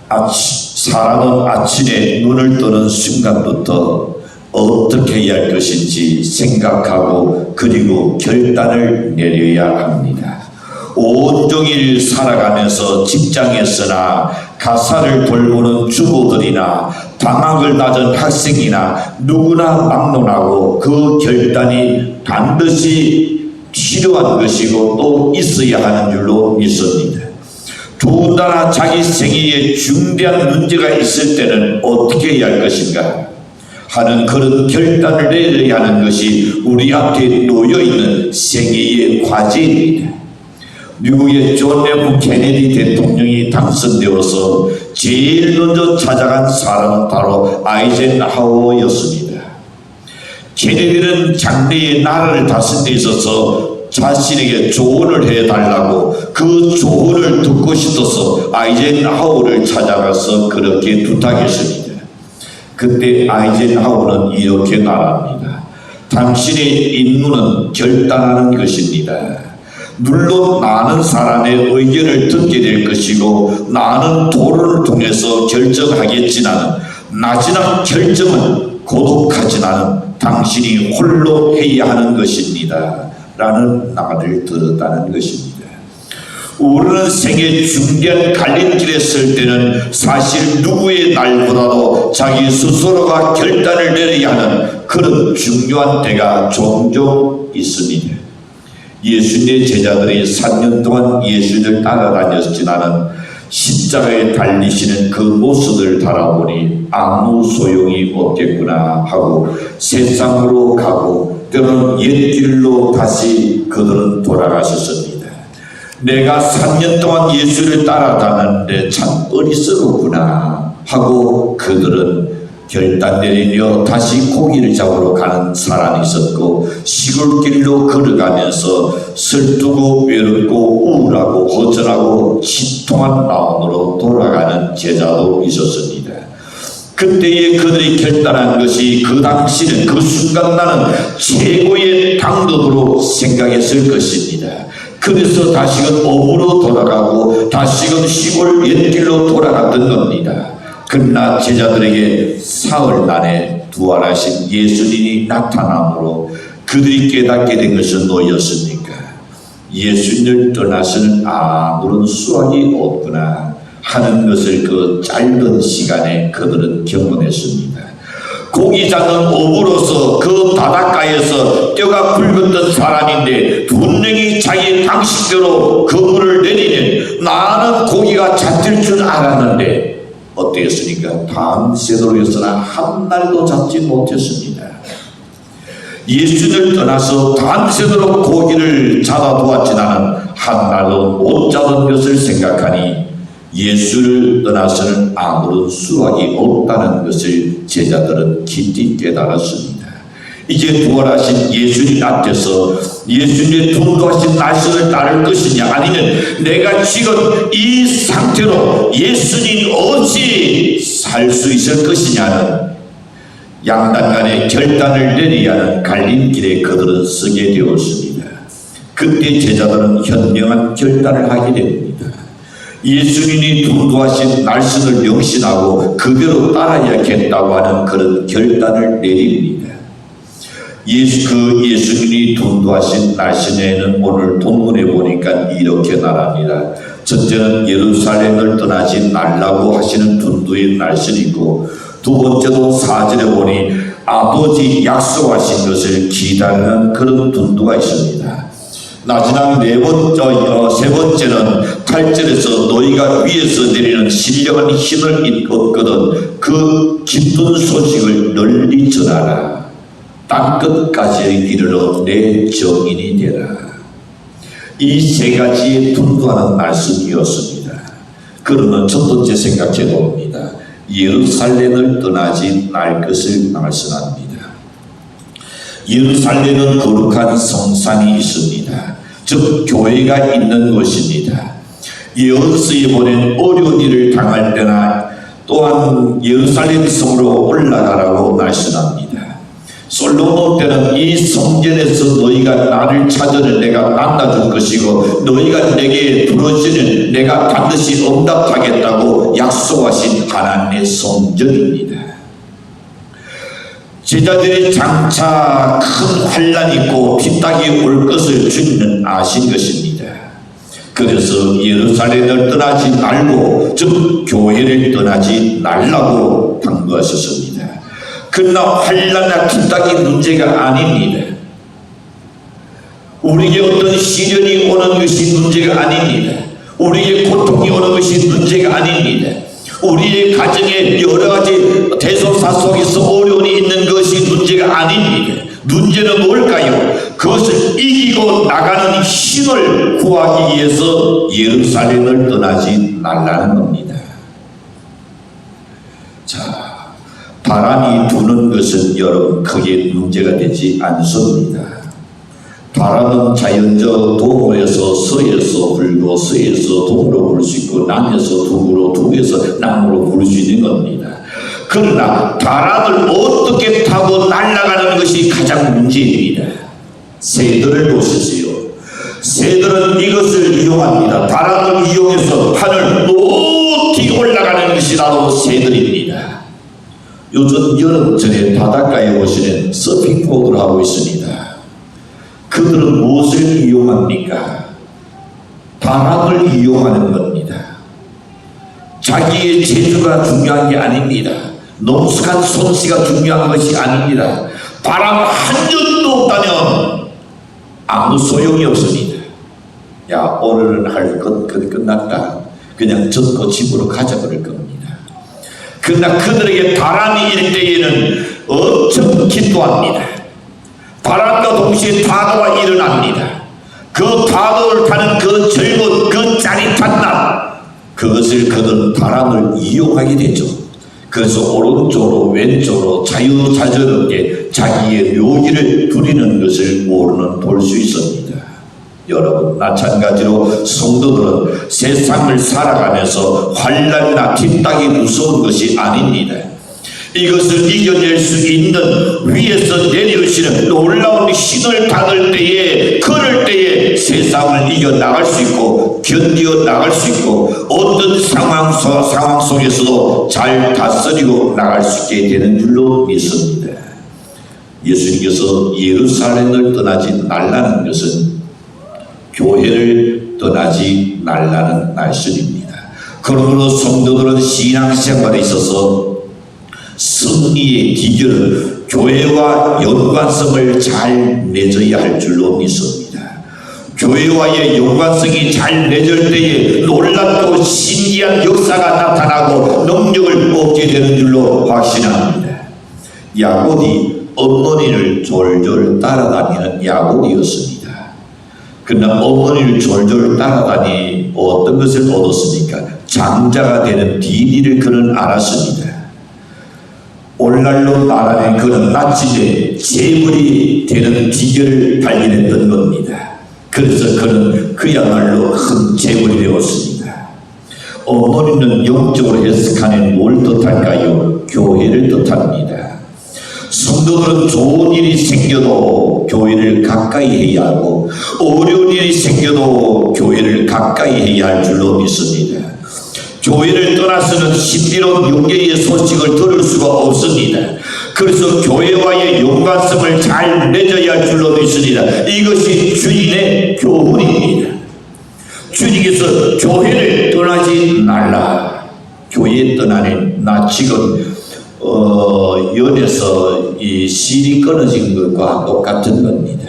사람은 아침에 눈을 뜨는 순간부터 어떻게 해야 할 것인지 생각하고 그리고 결단을 내려야 합니다. 온종일 살아가면서 직장에서나 가사를 돌보는 주부들이나 방학을 맞은 학생이나 누구나 막론하고 그 결단이 반드시 필요한 것이고 또 있어야 하는 줄로 믿습니다. 더군다나 자기 생애에 중대한 문제가 있을 때는 어떻게 해야 할 것인가 하는 그런 결단을 내려야 하는 것이 우리 앞에 놓여있는 생애의 과제입니다. 미국의 존 F 케네디 대통령이 당선되어서 제일 먼저 찾아간 사람은 바로 아이젠하워였습니다. 케네디는 장래의 나라를 다스리는 데 있어서 자신에게 조언을 해달라고 그 조언을 듣고 싶어서 아이젠하워를 찾아가서 그렇게 부탁했습니다. 그때 아이젠하워는 이렇게 말합니다. 당신의 임무는 결단하는 것입니다. 물론 많은 사람의 의견을 듣게 될 것이고 많은 토론을 통해서 결정하겠지만 마지막 결정은 고독하지만 당신이 홀로 해야 하는 것입니다. 라는 말을 들었다는 것입니다. 우리는 생애 중대한 갈림길에 설 때는 사실 누구의 날보다도 자기 스스로가 결단을 내려야 하는 그런 중요한 때가 종종 있습니다. 예수님의 제자들이 3년 동안 예수를 따라다녔지만은 십자가에 달리시는 그 모습을 바라보니 아무 소용이 없겠구나 하고 세상으로 가고 때로는 옛길로 다시 그들은 돌아가셨습니다. 내가 3년 동안 예수를 따라다녔는데 참 어리석었구나 하고 그들은 결단 내리며 다시 고기를 잡으러 가는 사람이 있었고 시골길로 걸어가면서 슬프고 외롭고 우울하고 허전하고 신통한 마음으로 돌아가는 제자도 있었습니다. 그때에 그들이 결단한 것이 그 당시는 그 순간 나는 최고의 당덕으로 생각했을 것입니다. 그래서 다시금 업으로 돌아가고 다시금 시골 옛길로 돌아갔던 겁니다. 그러나 제자들에게 사흘 만에 부활하신 예수님이 나타남으로 그들이 깨닫게 된 것은 뭐였습니까? 예수님을 떠나서는 아무런 수확이 없구나 하는 것을 그 짧은 시간에 그들은 경험했습니다. 고기 잡는 어부로서 그 바닷가에서 뼈가 굵었던 사람인데 분명히 자기 방식대로 그물을 내리는 나는 고기가 잡힐 줄 알았는데 어땠습니까? 밤새도록였으나 한 날도 잡지 못했습니다. 예수를 떠나서 밤새도록 고기를 잡아보았지만 한 날도 못 잡은 것을 생각하니 예수를 떠나서는 아무런 수확이 없다는 것을 제자들은 깊이 깨달았습니다. 이제 부활하신 예수님 앞에서 예수님의 통도하신 말씀을 따를 것이냐 아니면 내가 지금 이 상태로 예수님 없이 살 수 있을 것이냐는 양단 간의 결단을 내려야 하는 갈림길에 그들은 서게 되었습니다. 그때 제자들은 현명한 결단을 하게 됩니다. 예수님이 통도하신 말씀을 명심하고 그대로 따라야겠다고 하는 그런 결단을 내립니다. 예수님이 통도하신 날씨에는 오늘 본문에 보니까 이렇게 말합니다. 첫째는 예루살렘을 떠나지 말라고 하시는 tundu의 날씨이고 두 번째도 4절에 보니 아버지 약속하신 것을 기다리는 그런 tundu가 있습니다. 마지막 세 번째는 8절에서 너희가 위에서 내리는 신령한 힘을 얻거든 그 기쁜 소식을 널리 전하라. 땅끝까지 이르러 내 정인이 되라. 이 세 가지에 tundu하는 말씀이었습니다. 그러면 첫 번째 생각해 봅니다. 예루살렘을 떠나지 말 것을 말씀합니다. 예루살렘은 거룩한 성산이 있습니다. 즉 교회가 있는 곳입니다. 예언서에 보낸 어려운 일을 당할 때나 또한 예루살렘 성으로 올라가라고 말씀합니다. 솔로몬 때는 이 성전에서 너희가 나를 찾으면 내가 만나줄 것이고 너희가 내게 부르시는 내가 반드시 응답하겠다고 약속하신 하나님의 성전입니다. 제자들이 장차 큰 환난이 있고 핍박이 올 것을 주님은 아신 것입니다. 그래서 예루살렘을 떠나지 말고 즉 교회를 떠나지 말라고 당부하셨습니다. 그러나 환난이나 핍박이 문제가 아닙니다. 우리에게 어떤 시련이 오는 것이 문제가 아닙니다. 우리에게 고통이 오는 것이 문제가 아닙니다. 우리의 가정에 여러 가지 대소사 속에서 어려움이 있는 것이 문제가 아닙니다. 문제는 뭘까요? 그것을 이기고 나가는 힘을 구하기 위해서 예루살렘을 떠나지 말라는 겁니다. 자, 바람이 부는 것은 여러분 크게 문제가 되지 않습니다. 바람은 자연적 도로에서 서에서 불고 서에서 동으로 불 수 있고 남에서 북으로 북에서 남으로 불 수 있는 겁니다. 그러나 바람을 어떻게 타고 날아가는 것이 가장 문제입니다. 새들을 보십시오. 새들은 이것을 이용합니다. 바람을 이용해서 하늘 높이 올라가는 것이 바로 새들입니다. 요즘 여름철에 바닷가에 보시는 서핑보드를 하고 있습니다. 그들은 무엇을 이용합니까? 바람을 이용하는 겁니다. 자기의 재주가 중요한 게 아닙니다. 농축한 솜씨가 중요한 것이 아닙니다. 바람 한 점도 없다면 아무 소용이 없습니다. 야, 오늘은 할 것 끝났다. 그냥 젖고 집으로 가자 그럴 겁니다. 그러나 그들에게 바람이 일 때에는 엄청 기도합니다. 바람과 동시에 파도가 일어납니다. 그 파도를 타는 그 즐거운 그 짜릿한 날, 그것을 그들은 바람을 이용하게 되죠. 그래서 오른쪽으로 왼쪽으로 자유자재롭게 자기의 묘기를 부리는 것을 모르는 볼 수 있습니다. 여러분, 마찬가지로 성도들은 세상을 살아가면서 환난이나 핍박이 무서운 것이 아닙니다. 이것을 이겨낼 수 있는 위에서 내려오시는 놀라운 힘을 받을 때에, 그럴 때에 세상을 이겨나갈 수 있고 견디어 나갈 수 있고 어떤 상황 속에서도 잘 다스리고 나갈 수 있게 되는 줄로 믿습니다. 예수님께서 예루살렘을 떠나지 말라는 것은 교회를 떠나지 말라는 말씀입니다. 그러므로 성도들은 신앙생활에 있어서 승리의 비결은 교회와 연관성을 잘 맺어야 할 줄로 믿습니다. 교회와의 연관성이 잘 맺을 때에 놀랍고 신기한 역사가 나타나고 능력을 얻게 되는 줄로 확신합니다. 야곱이 어머니를 졸졸 따라다니는 야곱이었습니다. 그러나 어머니를 졸졸 따라다니 어떤 것을 얻었습니까? 장자가 되는 비밀을 그는 알았습니다. 오늘날로 말하면 그는 마침내 재물이 되는 비결을 발견했던 겁니다. 그래서 그는 그야말로 큰 재물이 되었습니다. 어머니는 영적으로 해석하면 뭘 뜻할까요? 교회를 뜻합니다. 성도들은 좋은 일이 생겨도 교회를 가까이 해야 하고 어려운 일이 생겨도 교회를 가까이 해야 할 줄로 믿습니다. 교회를 떠나서는 신비로운 영계의 소식을 들을 수가 없습니다. 그래서 교회와의 연관성을 잘 맺어야 할 줄로 믿습니다. 이것이 주님의 교훈입니다. 주님께서 교회를 떠나지 말라. 교회 떠나는 나 지금 연에서 이 실이 끊어진 것과 똑같은 겁니다.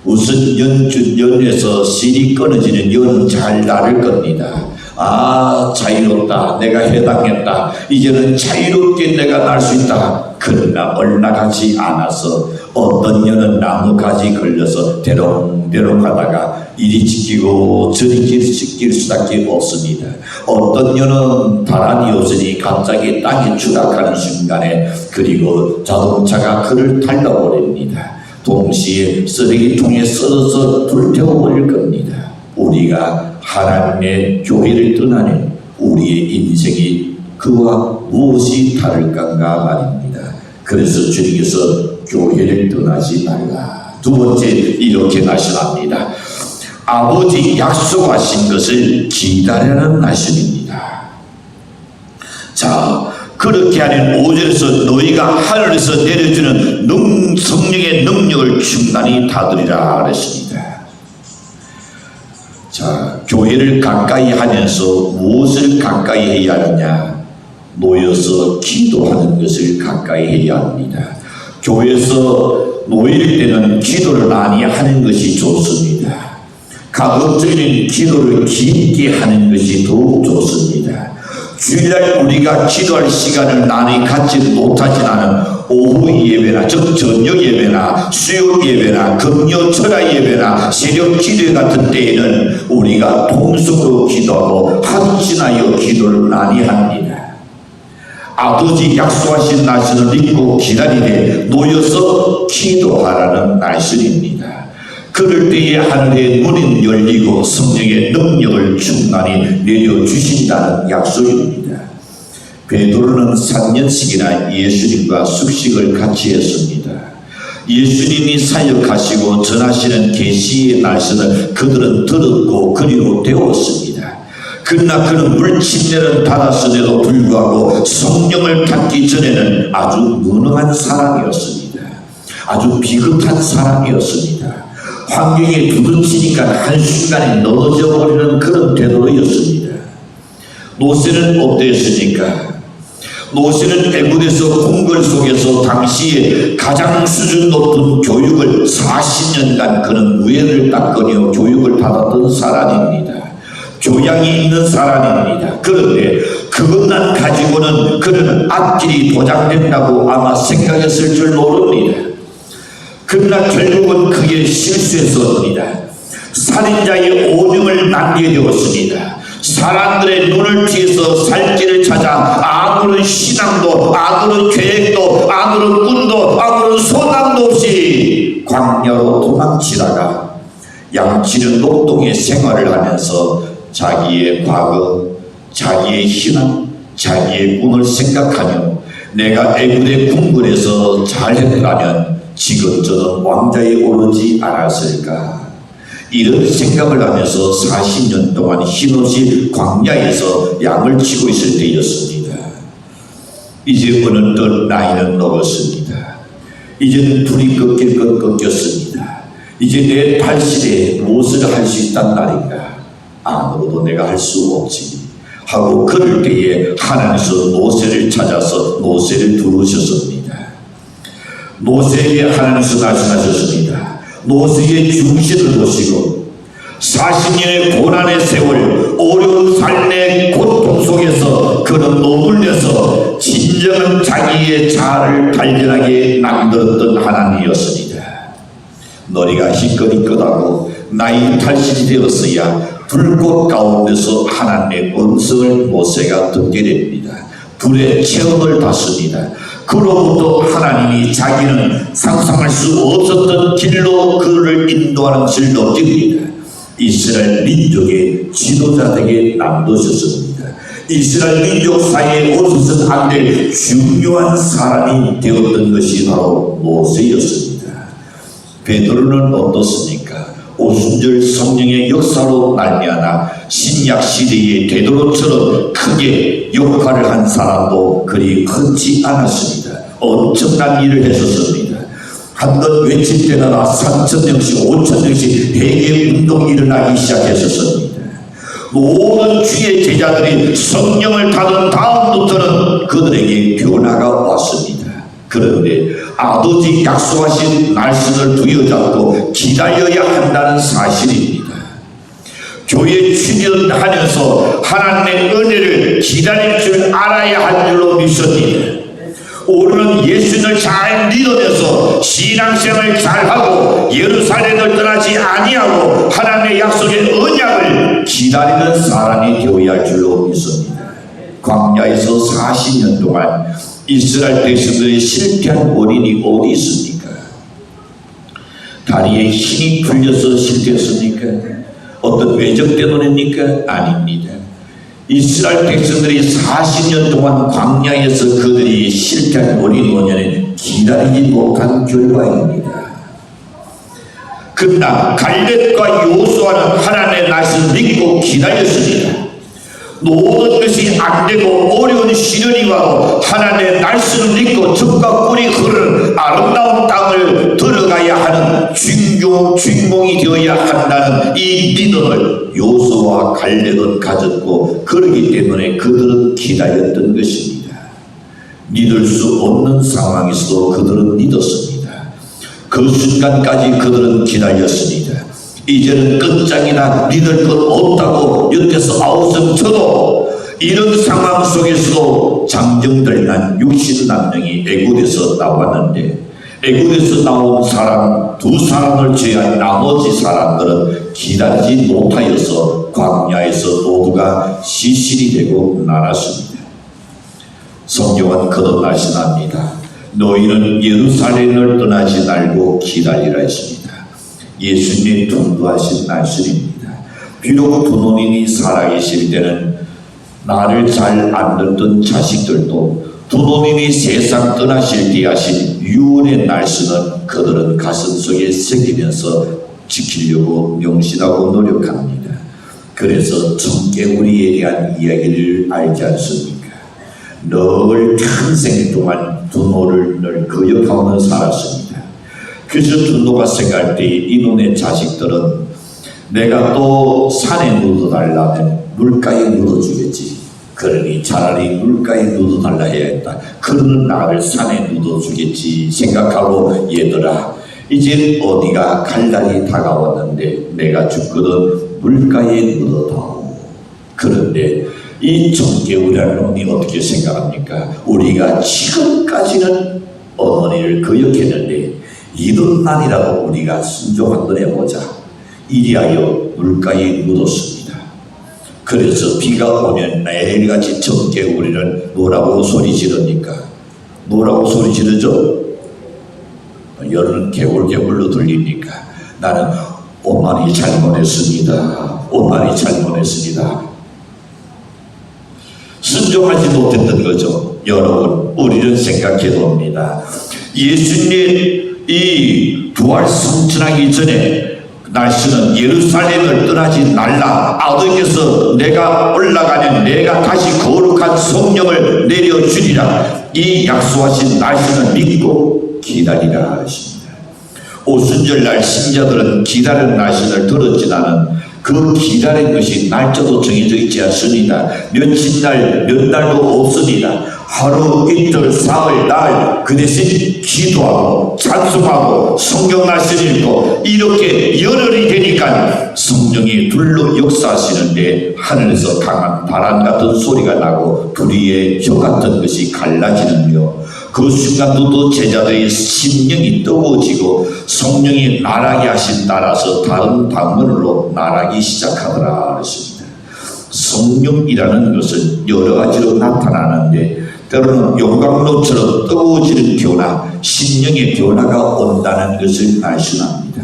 우선 연에서 실이 끊어지는 연은 잘 나를 겁니다. 아, 자유롭다. 내가 해당했다. 이제는 자유롭게 내가 날 수 있다. 그러나 얼마 가지 않아서 어떤 년은 나무가지 걸려서 대롱대롱 하다가 이리 지키고 저리 지킬 수밖에 없습니다. 어떤 년은 바람이 없으니 갑자기 땅에 추락하는 순간에 그리고 자동차가 그를 달려버립니다. 동시에 쓰레기통에 썰어서 불태워버릴 겁니다. 우리가 하나님의 교회를 떠나는 우리의 인생이 그와 무엇이 다를까가 말입니다. 그래서 주님께서 교회를 떠나지 말라. 두 번째 이렇게 말씀합니다. 아버지 약속하신 것을 기다리라는 말씀입니다. 자, 그렇게 하는 5절에서 너희가 하늘에서 내려주는 성령의 능력을 충만히 받으리라 그랬습니다. 자, 교회를 가까이 하면서 무엇을 가까이 해야 하느냐? 모여서 기도하는 것을 가까이 해야 합니다. 교회에서 모일 때는 기도를 많이 하는 것이 좋습니다. 가급적인 기도를 깊게 하는 것이 더욱 좋습니다. 주일날 우리가 기도할 시간을 많이 갖지 못하지만은 오후 예배나 즉 저녁 예배나 수요 예배나 금요 철야 예배나 새벽 기도 같은 때에는 우리가 통성으로 기도하고 확신하여 기도를 많이 합니다. 아버지 약속하신 날씨를 믿고 기다리되 모여서 기도하라는 말씀입니다. 그럴 때에 하늘의 문이 열리고 성령의 능력을 충만히 내려주신다는 약속입니다. 베드로는 3년씩이나 예수님과 숙식을 같이 했습니다. 예수님이 사역하시고 전하시는 계시의 말씀을 그들은 들었고 그리고 배웠습니다. 그러나 그는 물침례를 받았음에도 불구하고 성령을 받기 전에는 아주 무능한 사람이었습니다. 아주 비겁한 사람이었습니다. 환경에 두드러지니까 한순간에 넘어져 버리는 그런 태도였습니다. 모세는 어땠습니까? 모세는 애굽에서 궁궐 속에서 당시에 가장 수준 높은 교육을 40년간 그는 무예를 닦으며 교육을 받았던 사람입니다. 교양이 있는 사람입니다. 그런데 그것만 가지고는 그는 앞길이 보장된다고 아마 생각했을 줄 모릅니다. 그러나 결국은 크게 실수했습니다. 살인자의 오명을 남게 되었습니다. 사람들의 눈을 피해서 살 길을 찾아 아무런 신앙도 아무런 계획도 아무런 꿈도 아무런 소망도 없이 광야로 도망치다가 양치는 녹동의 생활을 하면서 자기의 과거, 자기의 희망, 자기의 꿈을 생각하며 내가 애굽의 궁궐에서 잘했다면 지금 저는 왕자에 오르지 않았을까? 이런 생각을 하면서 40년 동안 힘없이 광야에서 양을 치고 있을 때였습니다. 이제 어느덧 나이는 먹었습니다. 이제는 둘이 꺾일 것 꺾였습니다. 이제 내 탈실에 무엇을 할 수 있단 말인가? 아무것도 내가 할 수 없지 하고 그럴 때에 하나님께서 모세를 찾아서 모세를 부르셨습니다. 모세에게 하나님께서 말씀하셨습니다. 모세의 중심을 보시고 40년의 고난의 세월, 어려운 삶의 고통 속에서 그는 머물러서 진정한 자기의 자아를 발견하게 만들었던 하나님이었습니다. 너희가 희끗희끗하고 나이 탈실이 되었어야 불꽃 가운데서 하나님의 음성을 모세가 듣게 됩니다. 불의 체험을 받습니다. 그로부터 하나님이 자기는 상상할 수 없었던 길로 그를 인도하는 길로 뜁니다. 이스라엘 민족의 지도자에게 남겨주셨습니다. 이스라엘 민족 사이에 없어서는 안 될 중요한 사람이 되었던 것이 바로 모세였습니다. 베드로는 어떻습니까? 오순절 성령의 역사로 말미암아 신약 시대의 베드로처럼 크게 역할을 한 사람도 그리 흔치 않았습니다. 엄청난 일을 했었습니다. 한번 외칠 때마다 3,000명씩 5,000명씩 대개 운동이 일어나기 시작했었습니다. 모든 주의 제자들이 성령을 받은 다음부터는 그들에게 변화가 왔습니다. 그런데 아버지 약속하신 말씀을 부여잡고 기다려야 한다는 사실입니다. 교회 출연하면서 하나님의 은혜를 기다릴 줄 알아야 할 줄로 믿습니다. 우리는 예수님을 잘 믿어내서 신앙생활을 잘하고 예루살렘을 떠나지 아니하고 하나님의 약속의 언약을 기다리는 사람이 되어야 할 줄로 믿습니다. 광야에서 40년 동안 이스라엘 백성들의 실패한 원인이 어디 있습니까? 다리에 힘이 풀려서 실패했습니까? 어떤 외적 때문입니까? 아닙니다. 이스라엘 백성들이 40년 동안 광야에서 그들이 실패한 원인은 기다리지 못한 결과입니다. 그러나 갈렙과 여호수아는 하나님의 말씀을 믿고 기다렸습니다. 모든 것이 안되고 어려운 시련이 와도 하나님의 말씀을 믿고 젖과 꿀이 흐르는 아름다운 땅을 들어가야 하는 주인공이 되어야 한다는 이 믿음을 여호수아와 갈렙은 가졌고, 그러기 때문에 그들은 기다렸던 것입니다. 믿을 수 없는 상황에서도 그들은 믿었습니다. 그 순간까지 그들은 기다렸습니다. 이제는 끝장이나 믿을 것 없다고 옆에서 아우성 쳐도 이런 상황 속에서도 장정들난 60남명이 애굽에서 나왔는데, 애굽에서 나온 사람 2사람을 제외한 나머지 사람들은 기다리지 못하여서 광야에서 모두가 시신이 되고 말았습니다. 성경은 그도 말씀합니다. 너희는 예루살렘을 떠나지 말고 기다리라 했습니다. 예수님의 통도하신 말씀입니다. 비록 부모님이 살아계실 때는 나를 잘 안 듣던 자식들도 부모님이 세상 떠나실 때 하신 유언의 말씀은 그들은 가슴속에 새기면서 지키려고 명심하고 노력합니다. 그래서 청개구리에 대한 이야기를 알지 않습니까? 늘 평생 동안 부모를 늘 거역하며 살았습니다. 그래서 분노가 생각할 때 이놈의 자식들은 내가 또 산에 묻어달라면 물가에 묻어주겠지. 그러니 차라리 물가에 묻어달라 해야 했다. 그러는 나를 산에 묻어주겠지 생각하고, 얘들아 이제 어디가 갈 날이 다가왔는데 내가 죽거든 물가에 묻어다오. 그런데 이 청개구리라는 놈이 어떻게 생각합니까? 우리가 지금까지는 어머니를 거역했는데 이것만이라도 우리가 순종 한번 해보자. 이리하여 물가에 묻었습니다. 그래서 비가 오면 매일같이 청개구리는 뭐라고 소리 지릅니까? 뭐라고 소리 지르죠? 열은 개굴개굴로 들립니까? 나는 오만이 잘못했습니다. 오만이 잘못했습니다. 순종하지 못했던 거죠. 여러분, 우리는 생각해 봅니다. 예수님 이 부활 성천하기 전에 날씨는 예루살렘을 떠나지 말라. 아버지께서 내가 올라가면 내가 다시 거룩한 성령을 내려주리라. 이 약속하신 날씨는 믿고 기다리라 하십니다. 오순절날 신자들은 기다리는 날씨를 들었지만은 그 기다린 것이 날짜도 정해져 있지 않습니다. 며칠 몇 날도 없습니다. 하루, 이틀, 사흘, 날 그 대신 기도하고 찬송하고 성경 말씀 읽고 이렇게 열흘이 되니까 성령이 둘로 역사하시는데 하늘에서 강한 바람 같은 소리가 나고 불의의 혀 같은 것이 갈라지는요. 그 순간도 제자들의 심령이 뜨거워지고 성령이 말하게 하신 따라서 다른 방언으로 말하기 시작하더라 했습니다. 성령이라는 것은 여러 가지로 나타나는데 때로는 용광로처럼 뜨거워지는 변화, 심령의 변화가 온다는 것을 말씀합니다.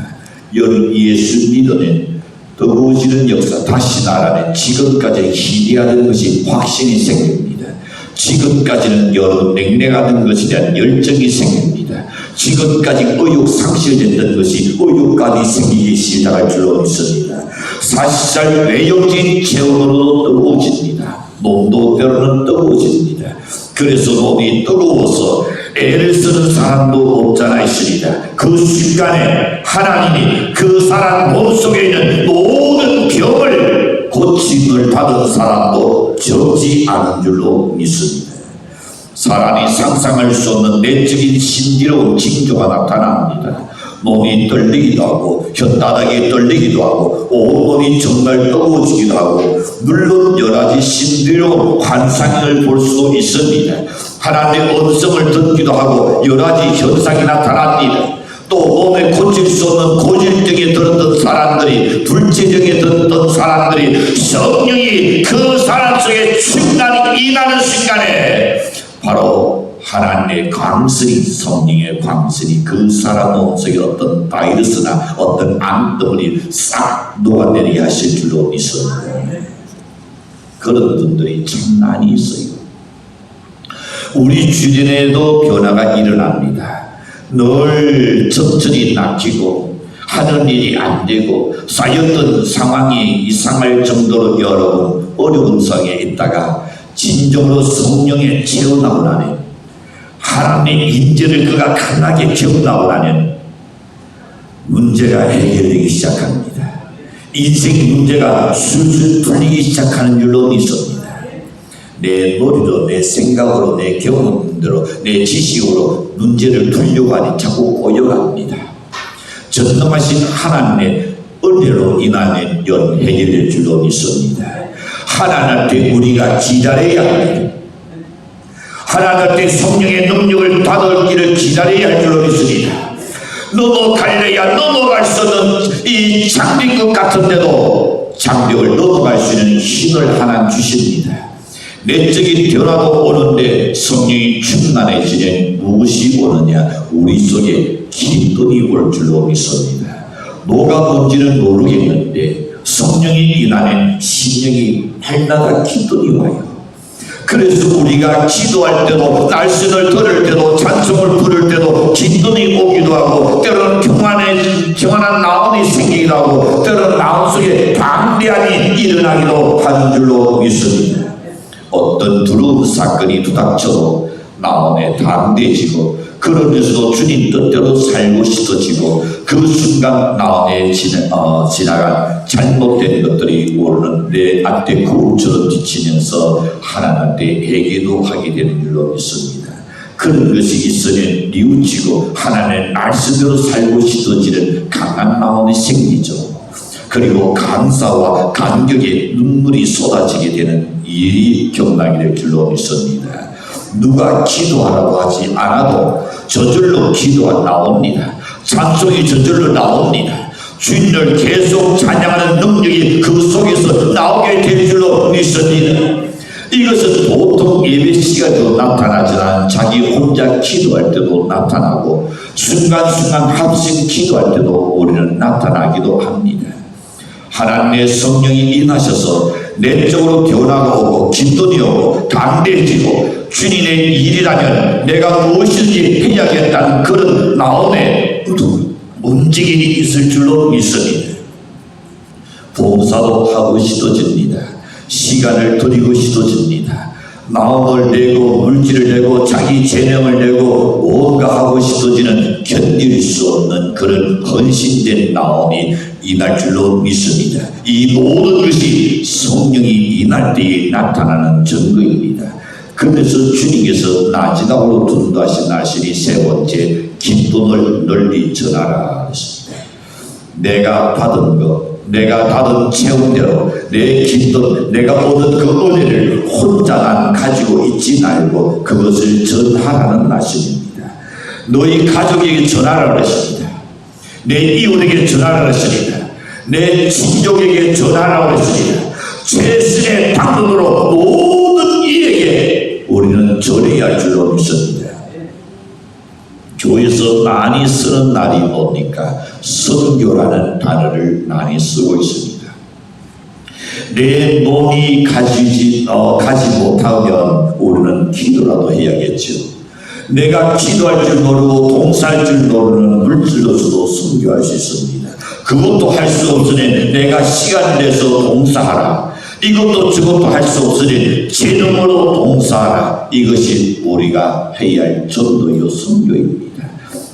여러분, 예수 믿으면 뜨거워지는 역사, 다시 말하면 지금까지 희대하던 것이 확신이 생깁니다. 지금까지는 여러분 냉랭하던 것에 대한 열정이 생깁니다. 지금까지 의욕 상실됐던 것이 의욕감이 생기기 시작할 줄로 믿습니다. 사실상 외형적인 체험으로도 뜨거워집니다. 몸도 때로는 뜨거워집니다. 그래서 몸이 뜨거워서 애를 쓰는 사람도 없잖아 있습니다. 그 순간에 하나님이 그 사람 몸속에 있는 모든 병을 고침을 받은 사람도 적지 않은 줄로 믿습니다. 사람이 상상할 수 없는 내적인 신비로운 징조가 나타납니다. 몸이 떨리기도 하고 혓바닥이 떨리기도 하고 온몸이 정말 뜨거워지기도 하고, 물론 여러 가지 신비로운 환상을 볼 수도 있습니다. 하나님의 음성을 듣기도 하고 여러 가지 현상이 나타납니다. 또 몸에 고칠 수 없는 고질병에 들었던 사람들이, 불치병에 들었던 사람들이 성령이 그 사람 속에 충만히 임하는 순간에 바로 하나님의 광선이, 성령의 광선이 그 사람 몸속에 어떤 바이러스나 어떤 암덩어리 싹 녹아내리게 하실 줄로 믿습니다. 그런 분들이 참 많이 있어요. 우리 주변에도 변화가 일어납니다. 늘 적절히 낚이고 하는 일이 안 되고 쌓였던 상황이 이상할 정도로 여러분 어려운 상황에 있다가 진정으로 성령에 채워나고 나면 하나님의 인재를 그가 강하게 기억나고 나면 문제가 해결되기 시작합니다. 인생 문제가 술술 풀리기 시작하는 일로 있습니다. 내 머리로, 내 생각으로, 내 경험대로, 내 지식으로 문제를 풀려고 하니 자꾸 꼬여갑니다. 전능하신 하나님의 은혜로 인하여 해결될 줄로 믿습니다. 하나님께 우리가 기다려야 합니다. 하나님께 성령의 능력을 받을 기다려야 할 줄로 믿습니다. 넘어갈래야 넘어갈 수 없는 이 장벽 같은데도 장벽을 넘어갈 수 있는 힘을 하나님 주십니다. 내적인 변화도 오는데 성령이 충만해지면 무엇이 오느냐? 우리 속에 기쁨이 올 줄로 믿습니다. 뭐가 뭔지는 모르겠는데 성령이 인하면 심령이 날마다 기쁨이 와요. 그래서 우리가 기도할 때도 날씬을 들을 때도 찬송을 부를 때도 기쁨이 오기도 하고 때로는 평안한 나온이 생기기도 하고 때로는 나온 속에 방대함이 일어나기도 하는 줄로 믿습니다. 어떤 두려운 사건이 부닥쳐도 나온에 담대해지고 그러면서도 주님 뜻대로 살고 싶어지고 그 순간 나온에 지나간 잘못된 것들이 오르는 내 앞에 거울처럼 비치면서 하나님한테 회개도 하게 되는 줄로 믿습니다. 그런 것이 있으면 뉘우치고 하나님의 말씀대로 살고 싶어지는 강한 마음이 생기죠. 그리고 감사와 감격의 눈물이 쏟아지게 되는 일이 경락이 될 줄로 믿습니다. 누가 기도하라고 하지 않아도 저절로 기도가 나옵니다. 찬송이 저절로 나옵니다. 주님을 계속 찬양하는 능력이 그 속에서 나오게 될 줄로 믿습니다. 이것은 보통 예배 시간에도 나타나지만 자기 혼자 기도할 때도 나타나고 순간순간 합심 기도할 때도 우리는 나타나기도 합니다. 하나님의 성령이 임하셔서 내적으로 변화가 오고 기쁨이 오고 담대해지고 주님의 일이라면 내가 무엇인지 해야겠다는 그런 마음의 움직임이 있을 줄로 믿습니다. 봉사도 하고 싶어집니다. 시간을 드리고 싶어집니다. 마음을 내고 물질을 내고 자기 재능을 내고 뭔가 하고 싶어지는 견딜 수 없는 그런 헌신된 마음이 임할 줄로 믿습니다. 이 모든 것이 성령이 임할 때에 나타나는 증거입니다. 그래서 주님께서 나지막으로 tun도하신 날씬이 세 번째 기쁨을 널리 전하라 하셨습니다. 내가 받은 것, 내가 받은 체험대로 내 기쁨, 내가 얻은 그 은혜를 혼자만 가지고 있지 말고 그것을 전하라는 말씀입니다. 너희 가족에게 전하라 하십니다. 내 이웃에게 전하라 하십니다. 내 친족에게 전하라 하십니다. 최선의 방법으로 모든 이에게 우리는 전해야 할 줄로 믿습니다. 교회에서 많이 쓰는 말이 뭡니까? 선교라는 단어를 많이 쓰고 있습니다. 내 몸이 가지 못하면 우리는 기도라도 해야겠죠. 내가 기도할 줄 모르고 봉사할 줄 모르는 물질로서도 선교할 수 있습니다. 그것도 할 수 없으니 내가 시간을 내서 봉사하라. 이것도 저것도 할 수 없으니 재능으로 봉사하라. 이것이 우리가 해야 할 전도요 선교입니다.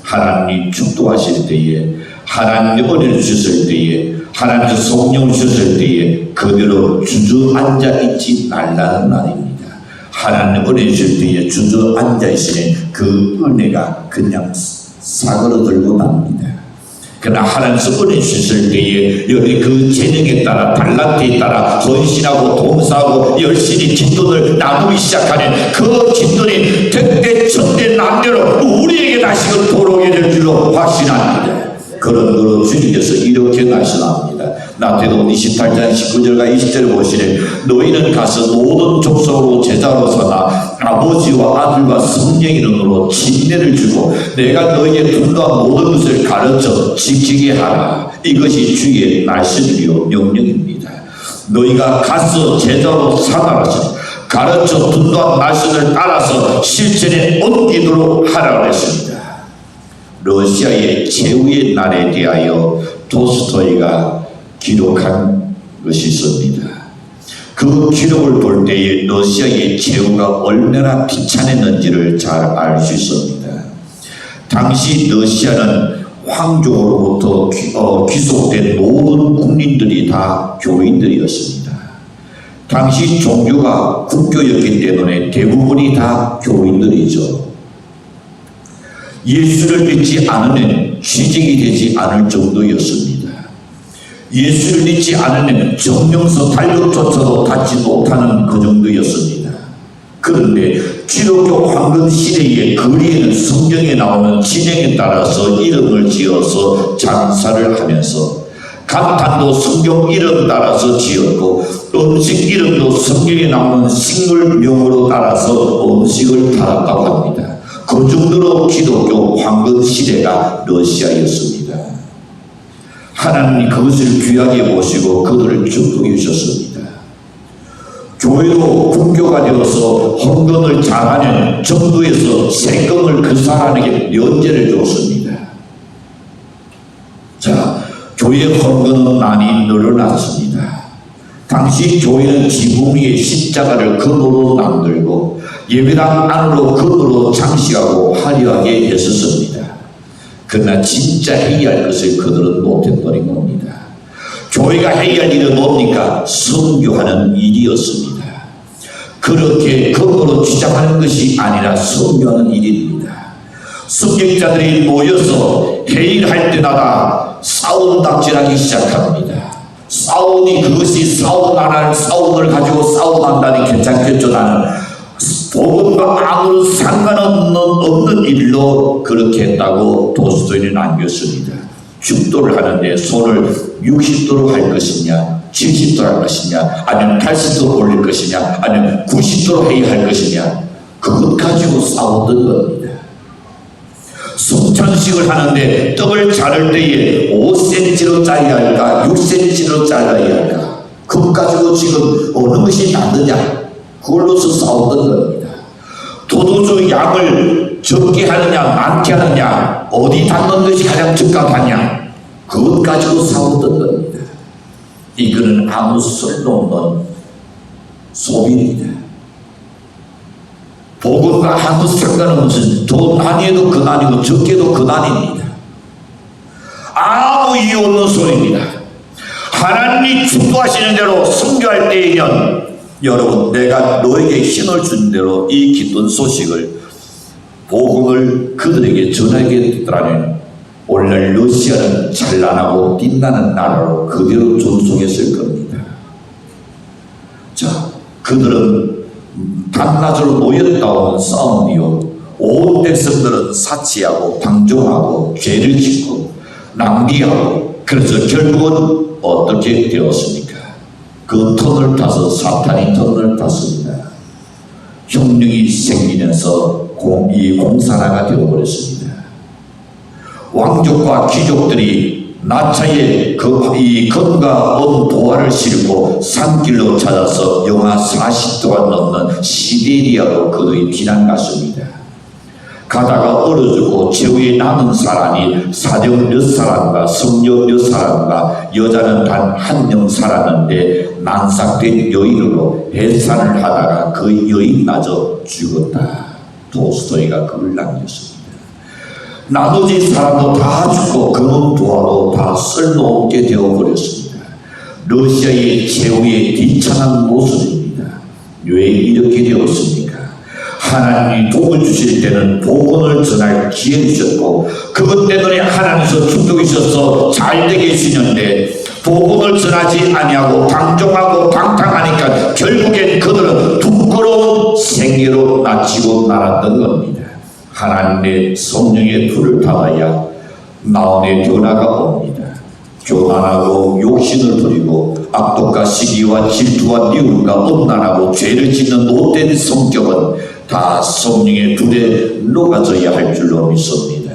하나님이 축도하실 때에 하나님 은혜를 주실 때에 하나님 성령 주실 때에 그대로 주저앉아 있지 말라는 말입니다. 하나님 은혜 주실 때에 주저앉아 있으니 그 은혜가 그냥 사그러들고 납니다. 그러나 하나님께서 은혜 주실 때에 여기 그 재능에 따라 달란트에 따라 헌신하고 봉사하고 열심히 기도를 나누기 시작하는 그 기도는 백대 천대 남대로 우리에게 다시금 돌아오게 될 줄로 확신합니다. 그런 거로 주님께서 이렇게 말씀합니다. 마태복음 28장 19절과 20절을 보시니 너희는 가서 모든 족속으로 제자로 삼아 아버지와 아들과 성령의 이름으로 침례를 주고 내가 너희에게 분노한 모든 것을 가르쳐 지키게 하라. 이것이 주의 말씀이요 명령입니다. 너희가 가서 제자로 삼아서 가르쳐 둔도한 말씀을 따라서 실천에 옮기도록 하라고 했습니다. 러시아의 최후의 날에 대하여 토스토이가 기록한 것이 있습니다. 그 기록을 볼 때에 러시아의 최후가 얼마나 비참했는지를 잘 알 수 있습니다. 당시 러시아는 황족으로부터 귀속된 모든 국민들이 다 교인들이었습니다. 당시 종교가 국교였기 때문에 대부분이 다 교인들이죠. 예수를 믿지 않으면 취직이 되지 않을 정도였습니다. 예수를 믿지 않으면 정령서 달력조차도 닫지 못하는 그 정도였습니다. 그런데 기독교 황금 시대의 거리에는 성경에 나오는 진행에 따라서 이름을 지어서 장사를 하면서 감탄도 성경 이름 따라서 지었고 음식 이름도 성경에 나오는 식물명으로 따라서 음식을 달았다고 합니다. 그 정도로 기독교 황금 시대가 러시아였습니다. 하나님이 그것을 귀하게 보시고 그들을 축복해 주셨습니다. 교회도 국교가 되어서 헌금을 잘하는 정부에서 세금을 그 사람에게 면제를 줬습니다. 자, 교회 헌금은 많이 늘어났습니다. 당시 교회는 지붕 위에 십자가를 금으로 만들고 예배당 안으로 금으로 장식하고 화려하게 했었습니다. 그러나 진짜 해야 할 것을 그들은 못해버린 겁니다. 교회가 해야 할 일은 뭡니까? 선교하는 일이었습니다. 그렇게 금으로 주장하는 것이 아니라 선교하는 일입니다. 성직자들이 모여서 회의를 할 때마다 싸움닥질하기 시작합니다. 싸우니 그것이 싸움을 가지고 싸움한다니 괜찮겠죠. 나는 복음과 아무런 상관없는 일로 그렇게 했다고 도스토이는 남겼습니다. 축도를 하는데 손을 60도로 할 것이냐 70도로 할 것이냐 아니면 80도로 올릴 것이냐 아니면 90도로 해야 할 것이냐 그것 가지고 싸웠던 겁니다. 성찬식을 하는데 떡을 자를 때에 5cm로 잘라야 할까 6cm로 잘라야 할까 그것 가지고 지금 어느 것이 낫느냐 그걸로서 싸웠던 겁니다. 도도주 양을 적게 하느냐 많게 하느냐 어디 담는 것이 가장 적합하냐 그것 가지고 싸웠던 겁니다. 이거는 아무 쓸모없는 소비입니다. 복음과 아무 상관없는 더 많이 해도 그난이고 적게도 그난입니다. 아무 이유 없는 소리입니다. 하나님이 축도하시는 대로 선교할 때에는 여러분 내가 너에게 힘을 준 대로 이 기쁜 소식을 복음을 그들에게 전하겠다라는 오늘날 러시아는 찬란하고 빛나는 나라로 그대로 존속했을 겁니다. 자, 그들은 밤낮으로 모였다온 싸움이요 온 백성들은 사치하고 방종하고 죄를 짓고 낭비하고 그래서 결국은 어떻게 되었습니까? 그 턴을 타서 사탄이 턴을 탔습니다. 혁명이 생기면서 이 공산화가 되어버렸습니다. 왕족과 귀족들이 나차에 이 검과 도화를 싣고 산길로 찾아서 영하 40도가 넘는 시베리아로 그들이 피난 갔습니다. 가다가 얼어주고 최후에 남은 사람이 사정 몇 사람과 성녀 몇 사람과 여자는 단 한 명 살았는데 난삭된 여인으로 해산을 하다가 그 여인마저 죽었다. 도스토이가 글을 남겼습니다. 나머지 사람도 다 죽고 금은 도화도 다 쓸모없게 되어버렸습니다. 러시아의 최후의 비참한 모습입니다. 왜 이렇게 되었습니까? 하나님이 복을 주실 때는 복음을 전할 기회를 주셨고 그것 때문에 하나님께서 축복해 주셔서 잘되게 해주시는데 복음을 전하지 아니하고 방종하고 방탕하니까 결국엔 그들은 부끄러운 생계로 나치고 말았던 겁니다. 하나님의 성령의 불을 받아야 마음의 변화가 옵니다. 교만하고 욕심을 부리고 악독과 시기와 질투와 미움과 엄난하고 죄를 짓는 못된 성격은 다 성령의 불에 녹아져야 할 줄로 믿습니다.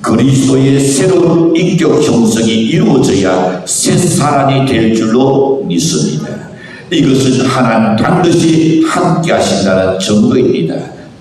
그리스도의 새로운 인격 형성이 이루어져야 새 사람이 될 줄로 믿습니다. 이것은 하나님 반드시 함께 하신다는 증거입니다.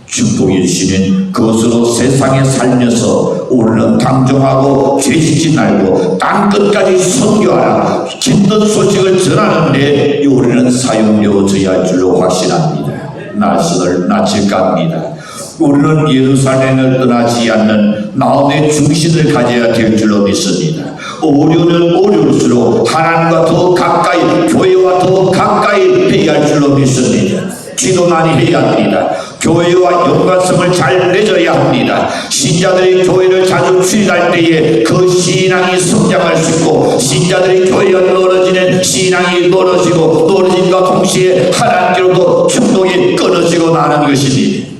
축복해 주시는 그것으로 세상에 살면서 우리는 당정하고 죄짓지 말고 땅끝까지 선교하라 기쁜 소식을 전하는데 우리는 사용되어져야 할 줄로 확신합니다. 날선을 낮출까 합니다. 우리는 예루살렘을 떠나지 않는 마음의 중심을 가져야 될 줄로 믿습니다. 오류는 오류일수록 하나님과 더 가까이, 교회와 더 가까이 해야 할 줄로 믿습니다. 기도 많이 해야 합니다. 교회와 연관성을 잘 맺어야 합니다. 신자들이 교회를 자주 출입할 때에 그 신앙이 성장할 수 있고, 신자들이 교회와 멀어지는 신앙이 멀어지고, 멀어짐과 동시에 하나님께로도 충동이 끊어지고 나는 것입니다.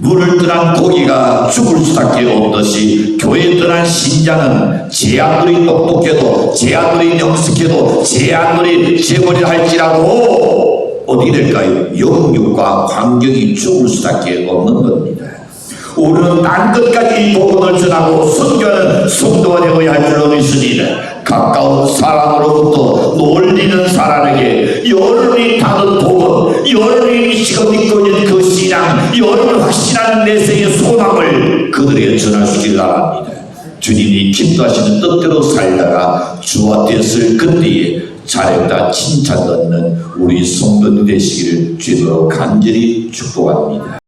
물을 떠난 고기가 죽을 수밖에 없듯이 교회에 떠난 신자는 제 아무리 똑똑해도, 제 아무리 영숙해도, 제 아무리 재벌이 할지라도 어디 될까요? 영육과 관경이 죽을 수밖에 없는 겁니다. 우리는 땅끝까지 복음을 전하고 선교하는 성도가 되어야 할 줄로 믿습니다. 가까운 사람으로부터 놀리는 사람에게 여러분이 다른 복음, 여러분이 지금 믿고 있는 그 신앙, 여러분이 확신하는 내세의 소망을 그들에게 전할 수 있기를 바랍니다. 주님이 기뻐하시는 뜻대로 살다가 주와 됐을 그때에 잘했다 칭찬 얻는 우리 성도들 되시기를 주로 간절히 축복합니다.